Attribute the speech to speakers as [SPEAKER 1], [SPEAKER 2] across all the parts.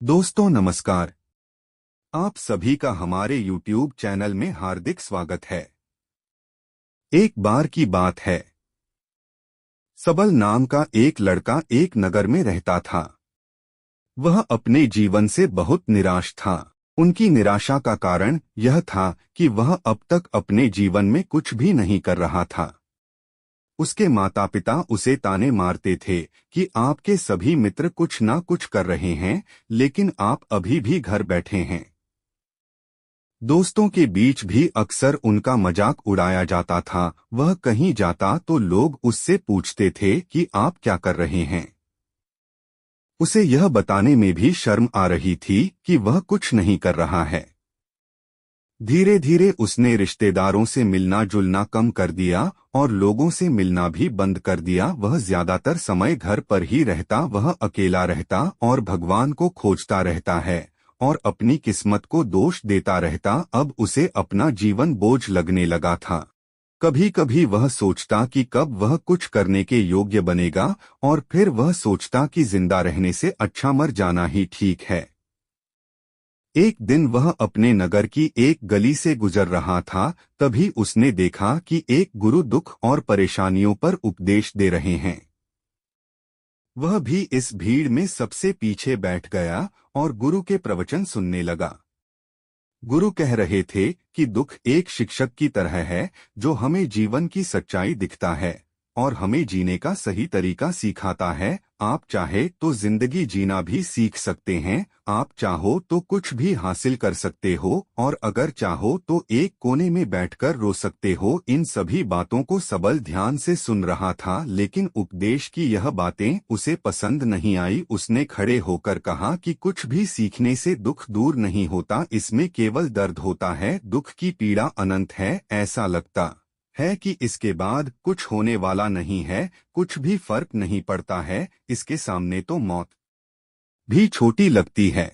[SPEAKER 1] दोस्तों नमस्कार। आप सभी का हमारे YouTube चैनल में हार्दिक स्वागत है। एक बार की बात है, सबल नाम का एक लड़का एक नगर में रहता था। वह अपने जीवन से बहुत निराश था। उनकी निराशा का कारण यह था कि वह अब तक अपने जीवन में कुछ भी नहीं कर रहा था। उसके माता पिता उसे ताने मारते थे कि आपके सभी मित्र कुछ ना कुछ कर रहे हैं, लेकिन आप अभी भी घर बैठे हैं। दोस्तों के बीच भी अक्सर उनका मजाक उड़ाया जाता था। वह कहीं जाता तो लोग उससे पूछते थे कि आप क्या कर रहे हैं। उसे यह बताने में भी शर्म आ रही थी कि वह कुछ नहीं कर रहा है। धीरे धीरे उसने रिश्तेदारों से मिलना जुलना कम कर दिया और लोगों से मिलना भी बंद कर दिया। वह ज्यादातर समय घर पर ही रहता। वह अकेला रहता और भगवान को खोजता रहता है और अपनी किस्मत को दोष देता रहता। अब उसे अपना जीवन बोझ लगने लगा था। कभी कभी वह सोचता कि कब वह कुछ करने के योग्य बनेगा, और फिर वह सोचता कि जिंदा रहने से अच्छा मर जाना ही ठीक है। एक दिन वह अपने नगर की एक गली से गुजर रहा था। तभी उसने देखा कि एक गुरु दुख और परेशानियों पर उपदेश दे रहे हैं। वह भी इस भीड़ में सबसे पीछे बैठ गया और गुरु के प्रवचन सुनने लगा। गुरु कह रहे थे कि दुख एक शिक्षक की तरह है जो हमें जीवन की सच्चाई दिखता है और हमें जीने का सही तरीका सिखाता है। आप चाहे तो जिंदगी जीना भी सीख सकते हैं, आप चाहो तो कुछ भी हासिल कर सकते हो, और अगर चाहो तो एक कोने में बैठकर रो सकते हो। इन सभी बातों को सबल ध्यान से सुन रहा था, लेकिन उपदेश की यह बातें उसे पसंद नहीं आई। उसने खड़े होकर कहा कि कुछ भी सीखने से दुख दूर नहीं होता, इसमें केवल दर्द होता है। दुख की पीड़ा अनंत है, ऐसा लगता है कि इसके बाद कुछ होने वाला नहीं है, कुछ भी फर्क नहीं पड़ता है, इसके सामने तो मौत भी छोटी लगती है।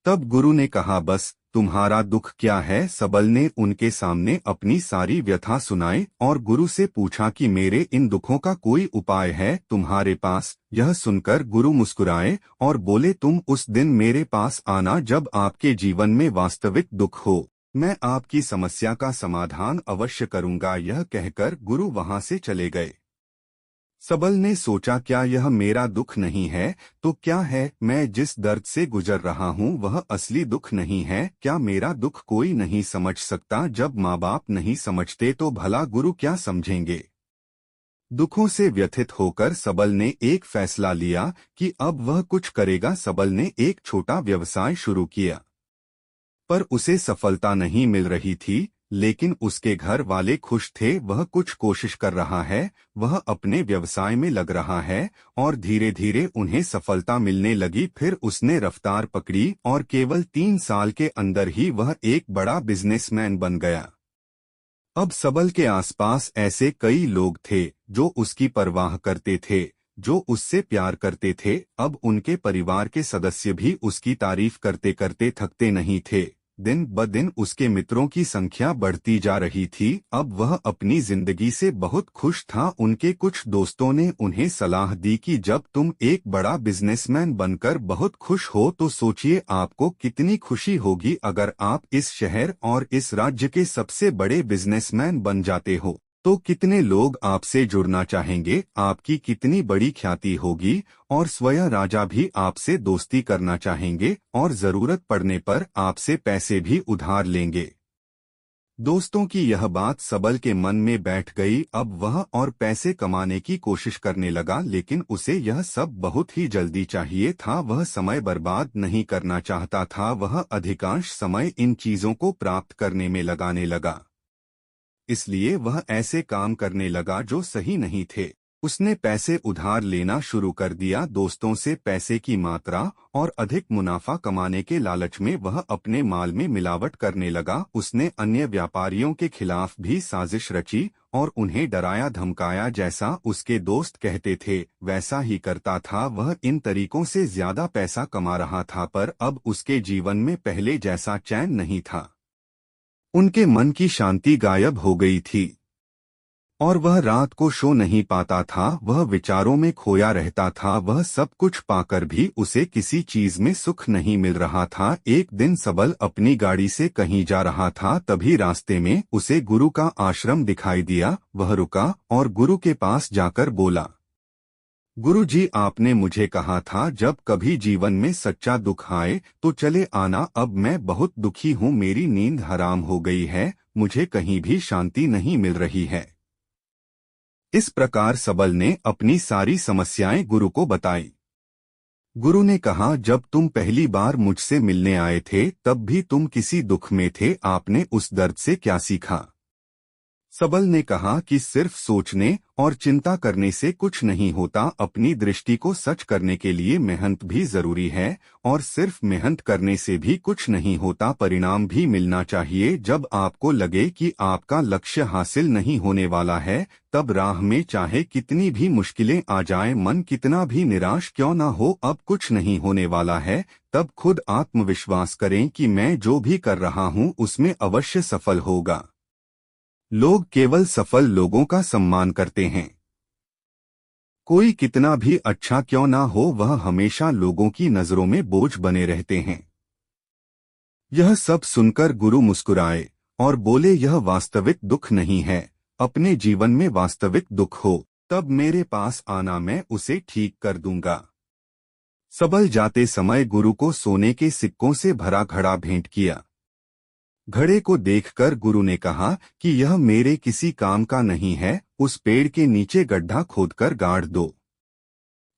[SPEAKER 1] तब गुरु ने कहा, बस तुम्हारा दुख क्या है। सबल ने उनके सामने अपनी सारी व्यथा सुनाई और गुरु से पूछा कि मेरे इन दुखों का कोई उपाय है तुम्हारे पास। यह सुनकर गुरु मुस्कुराए और बोले, तुम उस दिन मेरे पास आना जब आपके जीवन में वास्तविक दुख हो, मैं आपकी समस्या का समाधान अवश्य करूंगा। यह कहकर गुरु वहां से चले गए। सबल ने सोचा, क्या यह मेरा दुख नहीं है तो क्या है? मैं जिस दर्द से गुजर रहा हूँ वह असली दुख नहीं है। क्या मेरा दुख कोई नहीं समझ सकता? जब माँ बाप नहीं समझते तो भला गुरु क्या समझेंगे? दुखों से व्यथित होकर सबल ने एक फैसला लिया कि अब वह कुछ करेगा। सबल ने एक छोटा व्यवसाय शुरू किया, पर उसे सफलता नहीं मिल रही थी। लेकिन उसके घर वाले खुश थे। वह कुछ कोशिश कर रहा है, वह अपने व्यवसाय में लग रहा है और धीरे धीरे उन्हें सफलता मिलने लगी। फिर उसने रफ्तार पकड़ी और केवल 3 साल के अंदर ही वह एक बड़ा बिजनेसमैन बन गया। अब सबल के आसपास ऐसे कई लोग थे जो उसकी परवाह करते थे, जो उससे प्यार करते थे। अब उनके परिवार के सदस्य भी उसकी तारीफ करते करते थकते नहीं थे। दिन ब दिन उसके मित्रों की संख्या बढ़ती जा रही थी। अब वह अपनी जिंदगी से बहुत खुश था। उनके कुछ दोस्तों ने उन्हें सलाह दी कि जब तुम एक बड़ा बिजनेसमैन बनकर बहुत खुश हो तो सोचिए आपको कितनी खुशी होगी अगर आप इस शहर और इस राज्य के सबसे बड़े बिजनेसमैन बन जाते हो। तो कितने लोग आपसे जुड़ना चाहेंगे, आपकी कितनी बड़ी ख्याति होगी, और स्वयं राजा भी आपसे दोस्ती करना चाहेंगे और जरूरत पड़ने पर आपसे पैसे भी उधार लेंगे। दोस्तों की यह बात सबल के मन में बैठ गई। अब वह और पैसे कमाने की कोशिश करने लगा, लेकिन उसे यह सब बहुत ही जल्दी चाहिए था। वह समय बर्बाद नहीं करना चाहता था। वह अधिकांश समय इन चीजों को प्राप्त करने में लगाने लगा। इसलिए वह ऐसे काम करने लगा जो सही नहीं थे। उसने पैसे उधार लेना शुरू कर दिया। दोस्तों से पैसे की मात्रा और अधिक मुनाफा कमाने के लालच में वह अपने माल में मिलावट करने लगा। उसने अन्य व्यापारियों के खिलाफ भी साजिश रची और उन्हें डराया धमकाया। जैसा उसके दोस्त कहते थे वैसा ही करता था। वह इन तरीकों से ज्यादा पैसा कमा रहा था, पर अब उसके जीवन में पहले जैसा चैन नहीं था। उनके मन की शांति गायब हो गई थी। और वह रात को सो नहीं पाता था, वह विचारों में खोया रहता था। वह सब कुछ पाकर भी उसे किसी चीज में सुख नहीं मिल रहा था। एक दिन सबल अपनी गाड़ी से कहीं जा रहा था, तभी रास्ते में उसे गुरु का आश्रम दिखाई दिया। वह रुका और गुरु के पास जाकर बोला, गुरु जी, आपने मुझे कहा था जब कभी जीवन में सच्चा दुख आए तो चले आना। अब मैं बहुत दुखी हूँ, मेरी नींद हराम हो गई है, मुझे कहीं भी शांति नहीं मिल रही है। इस प्रकार सबल ने अपनी सारी समस्याएं गुरु को बताई। गुरु ने कहा, जब तुम पहली बार मुझसे मिलने आए थे तब भी तुम किसी दुख में थे, आपने उस दर्द से क्या सीखा? सबल ने कहा कि सिर्फ सोचने और चिंता करने से कुछ नहीं होता, अपनी दृष्टि को सच करने के लिए मेहनत भी जरूरी है, और सिर्फ मेहनत करने से भी कुछ नहीं होता, परिणाम भी मिलना चाहिए। जब आपको लगे कि आपका लक्ष्य हासिल नहीं होने वाला है, तब राह में चाहे कितनी भी मुश्किलें आ जाएं, मन कितना भी निराश क्यों न हो, अब कुछ नहीं होने वाला है, तब खुद आत्मविश्वास करें कि मैं जो भी कर रहा हूँ उसमें अवश्य सफल होगा। लोग केवल सफल लोगों का सम्मान करते हैं। कोई कितना भी अच्छा क्यों ना हो, वह हमेशा लोगों की नजरों में बोझ बने रहते हैं। यह सब सुनकर गुरु मुस्कुराए और बोले, यह वास्तविक दुख नहीं है। अपने जीवन में वास्तविक दुख हो तब मेरे पास आना, मैं उसे ठीक कर दूंगा। सबल जाते समय गुरु को सोने के सिक्कों से भरा घड़ा भेंट किया। घड़े को देखकर गुरु ने कहा कि यह मेरे किसी काम का नहीं है, उस पेड़ के नीचे गड्ढा खोदकर गाड़ दो।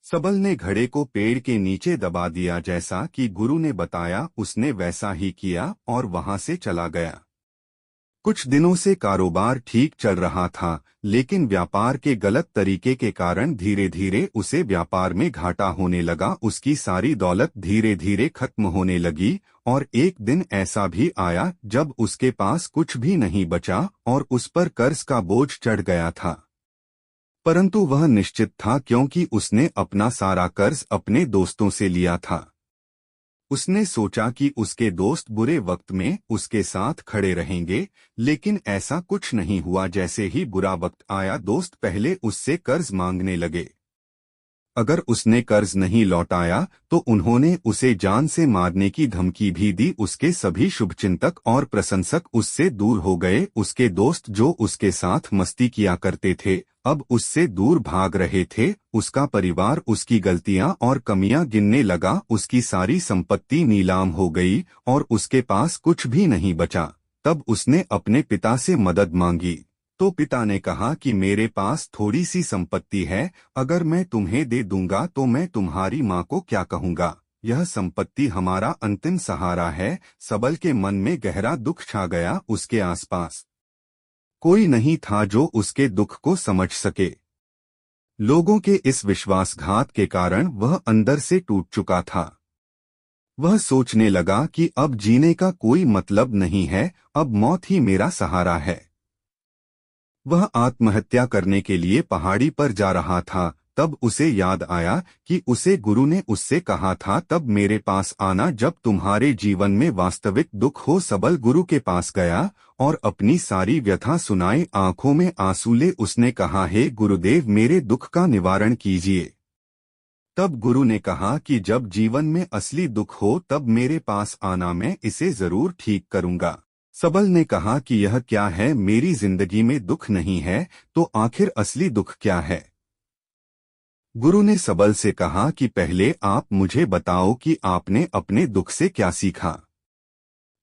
[SPEAKER 1] सबल ने घड़े को पेड़ के नीचे दबा दिया, जैसा कि गुरु ने बताया उसने वैसा ही किया और वहां से चला गया। कुछ दिनों से कारोबार ठीक चल रहा था, लेकिन व्यापार के गलत तरीके के कारण धीरे धीरे उसे व्यापार में घाटा होने लगा। उसकी सारी दौलत धीरे धीरे खत्म होने लगी और एक दिन ऐसा भी आया जब उसके पास कुछ भी नहीं बचा और उस पर कर्ज का बोझ चढ़ गया था। परंतु वह निश्चित था, क्योंकि उसने अपना सारा कर्ज अपने दोस्तों से लिया था। उसने सोचा कि उसके दोस्त बुरे वक्त में उसके साथ खड़े रहेंगे, लेकिन ऐसा कुछ नहीं हुआ। जैसे ही बुरा वक्त आया, दोस्त पहले उससे कर्ज मांगने लगे। अगर उसने कर्ज नहीं लौटाया तो उन्होंने उसे जान से मारने की धमकी भी दी। उसके सभी शुभचिंतक और प्रशंसक उससे दूर हो गए। उसके दोस्त जो उसके साथ मस्ती किया करते थे, अब उससे दूर भाग रहे थे। उसका परिवार उसकी गलतियां और कमियां गिनने लगा। उसकी सारी संपत्ति नीलाम हो गई और उसके पास कुछ भी नहीं बचा। तब उसने अपने पिता से मदद मांगी, तो पिता ने कहा कि मेरे पास थोड़ी सी संपत्ति है, अगर मैं तुम्हें दे दूंगा तो मैं तुम्हारी माँ को क्या कहूँगा? यह संपत्ति हमारा अंतिम सहारा है। सबल के मन में गहरा दुख छा गया। उसके आसपास कोई नहीं था जो उसके दुख को समझ सके। लोगों के इस विश्वासघात के कारण वह अंदर से टूट चुका था। वह सोचने लगा कि अब जीने का कोई मतलब नहीं है, अब मौत ही मेरा सहारा है। वह आत्महत्या करने के लिए पहाड़ी पर जा रहा था, तब उसे याद आया कि उसे गुरु ने उससे कहा था, तब मेरे पास आना जब तुम्हारे जीवन में वास्तविक दुख हो। सबल गुरु के पास गया और अपनी सारी व्यथा सुनाई। आंखों में आंसू ले उसने कहा, हे गुरुदेव, मेरे दुख का निवारण कीजिए। तब गुरु ने कहा कि जब जीवन में असली दुख हो तब मेरे पास आना, मैं इसे जरूर ठीक करूंगा। सबल ने कहा कि यह क्या है, मेरी जिंदगी में दुख नहीं है, तो आखिर असली दुख क्या है? गुरु ने सबल से कहा कि पहले आप मुझे बताओ कि आपने अपने दुख से क्या सीखा।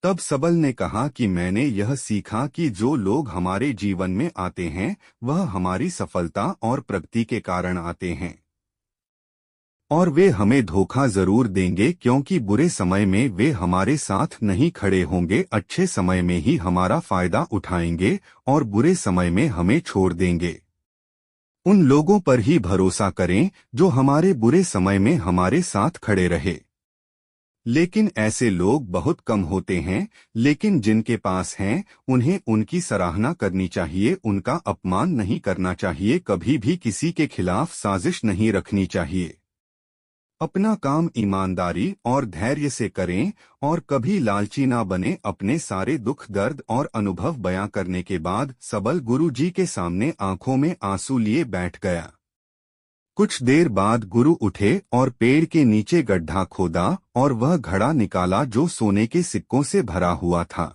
[SPEAKER 1] तब सबल ने कहा कि मैंने यह सीखा कि जो लोग हमारे जीवन में आते हैं वह हमारी सफलता और प्रगति के कारण आते हैं, और वे हमें धोखा जरूर देंगे, क्योंकि बुरे समय में वे हमारे साथ नहीं खड़े होंगे, अच्छे समय में ही हमारा फायदा उठाएंगे और बुरे समय में हमें छोड़ देंगे। उन लोगों पर ही भरोसा करें जो हमारे बुरे समय में हमारे साथ खड़े रहे। लेकिन ऐसे लोग बहुत कम होते हैं, लेकिन जिनके पास हैं उन्हें उनकी सराहना करनी चाहिए, उनका अपमान नहीं करना चाहिए, कभी भी किसी के खिलाफ साजिश नहीं रखनी चाहिए। अपना काम ईमानदारी और धैर्य से करें और कभी लालची ना बने। अपने सारे दुख दर्द और अनुभव बयां करने के बाद सबल गुरुजी के सामने आंखों में आंसू लिए बैठ गया। कुछ देर बाद गुरु उठे और पेड़ के नीचे गड्ढा खोदा और वह घड़ा निकाला जो सोने के सिक्कों से भरा हुआ था।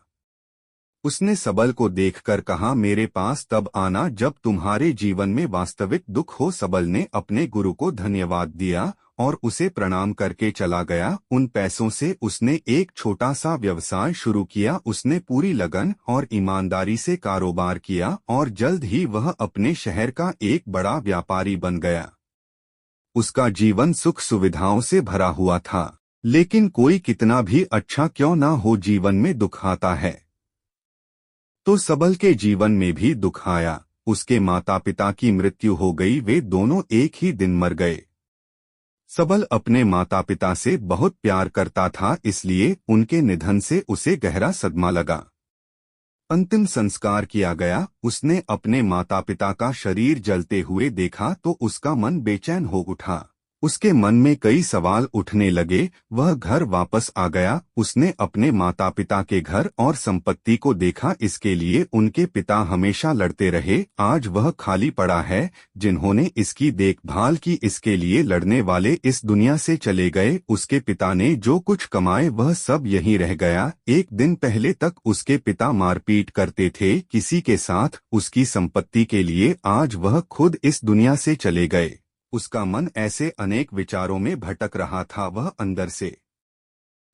[SPEAKER 1] उसने सबल को देखकर कहा, मेरे पास तब आना जब तुम्हारे जीवन में वास्तविक दुख हो। सबल ने अपने गुरु को धन्यवाद दिया और उसे प्रणाम करके चला गया। उन पैसों से उसने एक छोटा सा व्यवसाय शुरू किया। उसने पूरी लगन और ईमानदारी से कारोबार किया और जल्द ही वह अपने शहर का एक बड़ा व्यापारी बन गया। उसका जीवन सुख सुविधाओं से भरा हुआ था, लेकिन कोई कितना भी अच्छा क्यों ना हो, जीवन में दुख आता है। तो सबल के जीवन में भी दुख आया। उसके माता पिता की मृत्यु हो गई। वे दोनों एक ही दिन मर गए। सबल अपने माता पिता से बहुत प्यार करता था, इसलिए उनके निधन से उसे गहरा सदमा लगा। अंतिम संस्कार किया गया। उसने अपने माता पिता का शरीर जलते हुए देखा तो उसका मन बेचैन हो उठा। उसके मन में कई सवाल उठने लगे। वह घर वापस आ गया। उसने अपने माता पिता के घर और संपत्ति को देखा। इसके लिए उनके पिता हमेशा लड़ते रहे, आज वह खाली पड़ा है। जिन्होंने इसकी देखभाल की, इसके लिए लड़ने वाले इस दुनिया से चले गए। उसके पिता ने जो कुछ कमाए वह सब यहीं रह गया। एक दिन पहले तक उसके पिता मारपीट करते थे किसी के साथ उसकी संपत्ति के लिए, आज वह खुद इस दुनिया से चले गए। उसका मन ऐसे अनेक विचारों में भटक रहा था। वह अंदर से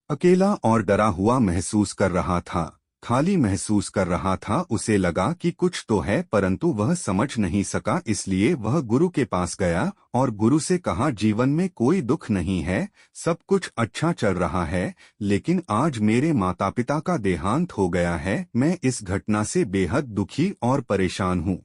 [SPEAKER 1] अकेला और डरा हुआ महसूस कर रहा था, खाली महसूस कर रहा था। उसे लगा कि कुछ तो है, परंतु वह समझ नहीं सका। इसलिए वह गुरु के पास गया और गुरु से कहा, जीवन में कोई दुख नहीं है, सब कुछ अच्छा चल रहा है, लेकिन आज मेरे माता पिता का देहांत हो गया है। मैं इस घटना से बेहद दुखी और परेशान हूँ।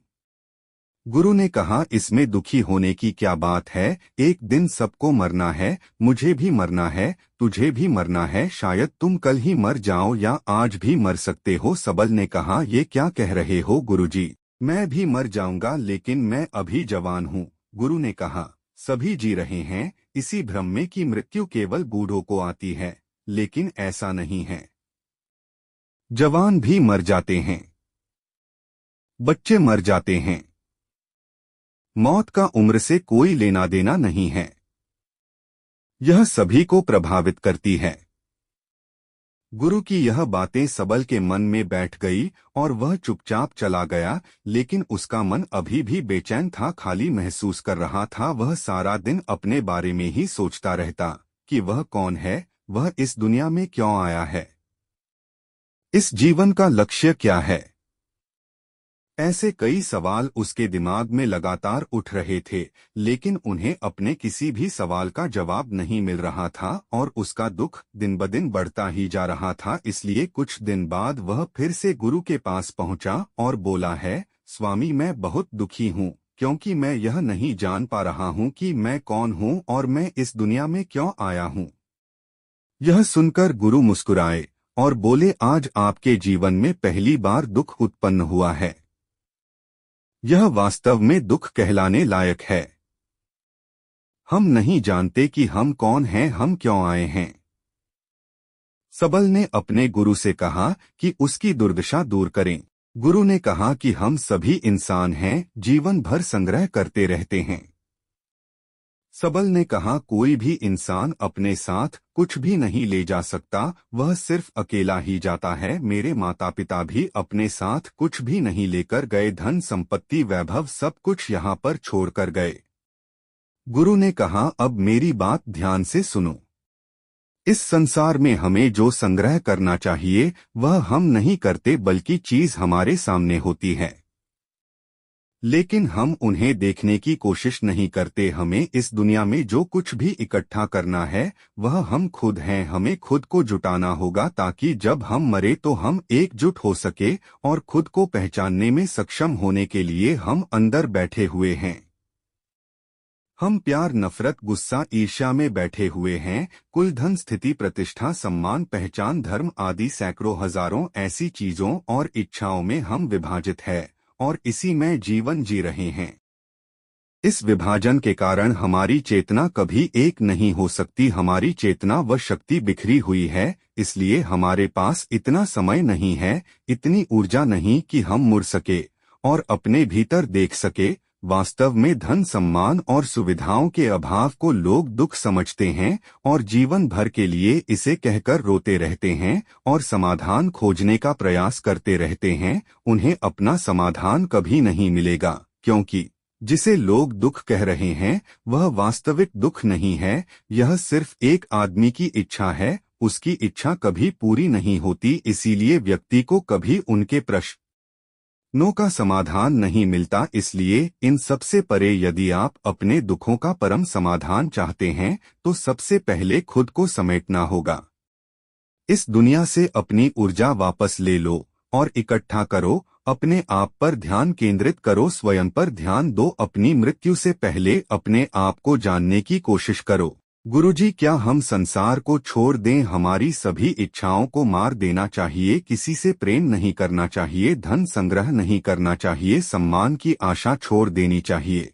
[SPEAKER 1] गुरु ने कहा, इसमें दुखी होने की क्या बात है, एक दिन सबको मरना है, मुझे भी मरना है, तुझे भी मरना है। शायद तुम कल ही मर जाओ या आज भी मर सकते हो। सबल ने कहा, ये क्या कह रहे हो गुरुजी, मैं भी मर जाऊंगा, लेकिन मैं अभी जवान हूँ। गुरु ने कहा, सभी जी रहे हैं इसी भ्रम में कि मृत्यु केवल बूढ़ों को आती है, लेकिन ऐसा नहीं है। जवान भी मर जाते हैं, बच्चे मर जाते हैं। मौत का उम्र से कोई लेना देना नहीं है, यह सभी को प्रभावित करती है। गुरु की यह बातें सबल के मन में बैठ गई और वह चुपचाप चला गया, लेकिन उसका मन अभी भी बेचैन था, खाली महसूस कर रहा था। वह सारा दिन अपने बारे में ही सोचता रहता कि वह कौन है, वह इस दुनिया में क्यों आया है, इस जीवन का लक्ष्य क्या है। ऐसे कई सवाल उसके दिमाग में लगातार उठ रहे थे, लेकिन उन्हें अपने किसी भी सवाल का जवाब नहीं मिल रहा था और उसका दुख दिन ब दिन बढ़ता ही जा रहा था। इसलिए कुछ दिन बाद वह फिर से गुरु के पास पहुंचा और बोला, है स्वामी, मैं बहुत दुखी हूँ, क्योंकि मैं यह नहीं जान पा रहा हूँ कि मैं कौन हूँ और मैं इस दुनिया में क्यों आया हूँ। यह सुनकर गुरु मुस्कुराए और बोले, आज आपके जीवन में पहली बार दुख उत्पन्न हुआ है। यह वास्तव में दुख कहलाने लायक है। हम नहीं जानते कि हम कौन हैं, हम क्यों आए हैं। सबल ने अपने गुरु से कहा कि उसकी दुर्दशा दूर करें। गुरु ने कहा कि हम सभी इंसान हैं, जीवन भर संग्रह करते रहते हैं। सबल ने कहा, कोई भी इंसान अपने साथ कुछ भी नहीं ले जा सकता, वह सिर्फ अकेला ही जाता है। मेरे माता पिता भी अपने साथ कुछ भी नहीं लेकर गए, धन संपत्ति वैभव सब कुछ यहाँ पर छोड़कर गए। गुरु ने कहा, अब मेरी बात ध्यान से सुनो। इस संसार में हमें जो संग्रह करना चाहिए वह हम नहीं करते, बल्कि चीज हमारे सामने होती है, लेकिन हम उन्हें देखने की कोशिश नहीं करते। हमें इस दुनिया में जो कुछ भी इकट्ठा करना है वह हम खुद हैं। हमें खुद को जुटाना होगा ताकि जब हम मरे तो हम एकजुट हो सके और खुद को पहचानने में सक्षम होने के लिए हम अंदर बैठे हुए हैं। हम प्यार, नफरत, गुस्सा, ईर्ष्या में बैठे हुए हैं। कुल, धन, स्थिति, प्रतिष्ठा, सम्मान, पहचान, धर्म आदि सैकड़ों हजारों ऐसी चीजों और इच्छाओं में हम विभाजित हैं और इसी में जीवन जी रहे हैं। इस विभाजन के कारण हमारी चेतना कभी एक नहीं हो सकती। हमारी चेतना व शक्ति बिखरी हुई है, इसलिए हमारे पास इतना समय नहीं है, इतनी ऊर्जा नहीं कि हम मुड़ सके और अपने भीतर देख सके। वास्तव में धन, सम्मान और सुविधाओं के अभाव को लोग दुख समझते हैं और जीवन भर के लिए इसे कहकर रोते रहते हैं और समाधान खोजने का प्रयास करते रहते हैं। उन्हें अपना समाधान कभी नहीं मिलेगा, क्योंकि जिसे लोग दुख कह रहे हैं वह वास्तविक दुख नहीं है। यह सिर्फ एक आदमी की इच्छा है, उसकी इच्छा कभी पूरी नहीं होती। इसीलिए व्यक्ति को कभी उनके प्रश्नों का समाधान नहीं मिलता। इसलिए इन सबसे परे यदि आप अपने दुखों का परम समाधान चाहते हैं तो सबसे पहले खुद को समेटना होगा। इस दुनिया से अपनी ऊर्जा वापस ले लो और इकट्ठा करो। अपने आप पर ध्यान केंद्रित करो, स्वयं पर ध्यान दो। अपनी मृत्यु से पहले अपने आप को जानने की कोशिश करो। गुरुजी, क्या हम संसार को छोड़ दें? हमारी सभी इच्छाओं को मार देना चाहिए। किसी से प्रेम नहीं करना चाहिए, धन संग्रह नहीं करना चाहिए, सम्मान की आशा छोड़ देनी चाहिए।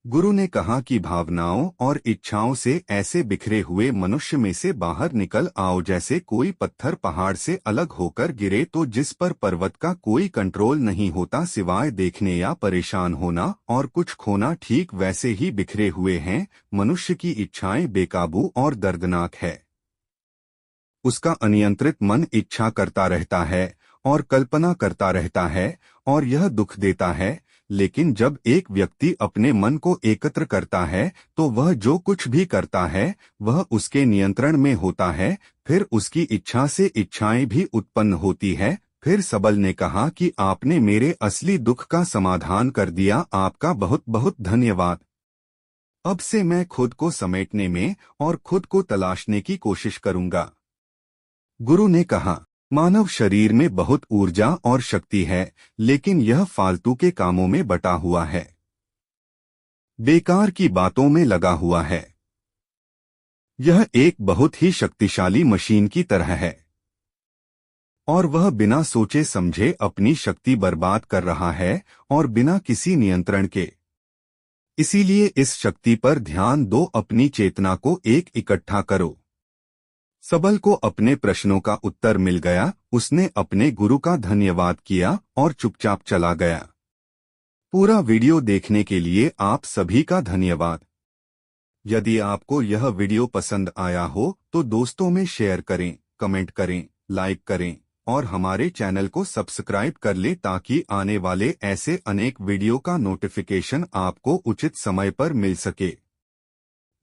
[SPEAKER 1] गुरु ने कहा कि भावनाओं और इच्छाओं से ऐसे बिखरे हुए मनुष्य में से बाहर निकल आओ जैसे कोई पत्थर पहाड़ से अलग होकर गिरे तो जिस पर पर्वत का कोई कंट्रोल नहीं होता सिवाय देखने या परेशान होना और कुछ खोना। ठीक वैसे ही बिखरे हुए हैं। मनुष्य की इच्छाएं बेकाबू और दर्दनाक है। उसका अनियंत्रित मन इच्छा करता रहता है और कल्पना करता रहता है और यह दुख देता है। लेकिन जब एक व्यक्ति अपने मन को एकत्र करता है तो वह जो कुछ भी करता है वह उसके नियंत्रण में होता है। फिर उसकी इच्छा से इच्छाएं भी उत्पन्न होती है। फिर सबल ने कहा कि आपने मेरे असली दुख का समाधान कर दिया, आपका बहुत बहुत धन्यवाद। अब से मैं खुद को समेटने में और खुद को तलाशने की कोशिश करूंगा। गुरु ने कहा, मानव शरीर में बहुत ऊर्जा और शक्ति है, लेकिन यह फालतू के कामों में बटा हुआ है, बेकार की बातों में लगा हुआ है। यह एक बहुत ही शक्तिशाली मशीन की तरह है और वह बिना सोचे समझे अपनी शक्ति बर्बाद कर रहा है और बिना किसी नियंत्रण के। इसीलिए इस शक्ति पर ध्यान दो, अपनी चेतना को एक इकट्ठा करो। सबल को अपने प्रश्नों का उत्तर मिल गया। उसने अपने गुरु का धन्यवाद किया और चुपचाप चला गया। पूरा वीडियो देखने के लिए आप सभी का धन्यवाद। यदि आपको यह वीडियो पसंद आया हो तो दोस्तों में शेयर करें, कमेंट करें, लाइक करें और हमारे चैनल को सब्सक्राइब कर लें ताकि आने वाले ऐसे अनेक वीडियो का नोटिफिकेशन आपको उचित समय पर मिल सके।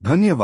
[SPEAKER 1] धन्यवाद।